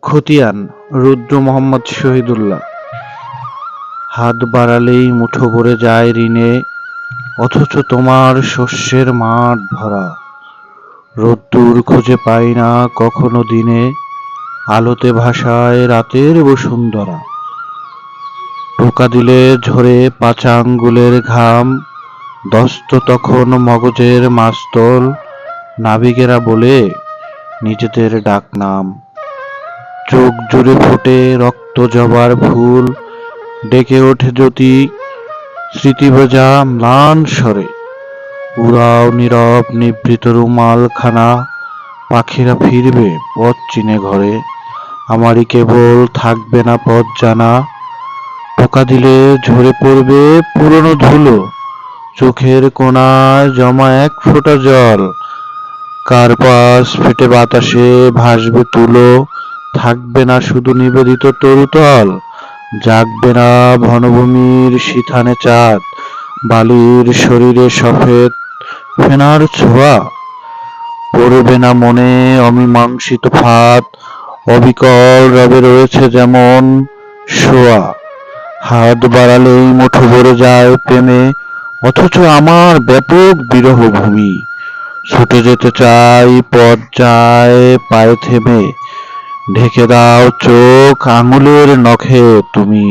খতিয়ান রুদ্র মোহাম্মদ শহীদুল্লাহ। হাত বাড়ালেই মুঠো ভরে যায় ঋণে, অথচ তোমার শস্যের মাঠ ভরা। রোদ্দুর খুঁজে পাই না কখনো দিনে, আলোতে ভাসায় রাতের বসুন্ধরা। টোকা দিলে ঝরে পাচা আঙ্গুলের ঘাম, দস্ত তখন মগজের মাস্তল। নাবিকেরা বলে নিজেদের ডাকনাম। চোখ জুড়ে ফোটে রক্ত জবার ফুল, ডেকে ওঠে জ্যোতি স্মৃতিভেজা ম্লান স্বরে। উড়াও নীরব নিভৃত রুমাল খানা, পাখিরা ফিরবে পথ চিনে ঘরে। আমারই কেবল থাকবে না পথ জানা, টোকা দিলে ঝরে পড়বে পুরনো ধুলো। চোখের কোণায় জমা এক ফোঁটা জল, কার্পাস ফেটে বাতাসে ভাসবে তুলো। থাকবে না শুধু নিবেদিত তরুতল, জাগবে না বনভূমির সিথানে চাঁদ, বালির শরীরে সফেদ ফেনার ছোঁয়া। পড়বে না মনে অমীমাংসিত ফাঁদ, অবিকল রবে রয়েছে যেমন শোয়া। হাত বাড়ালেই মুঠো ভরে যায় প্রেমে, অথচ আমার ব্যাপক বিরহ ভূমি। ছুটে যেতে চাই পথ যায় পায়ে থেমে, ঢেকে দাও চোখ আঙুলের নখে তুমি।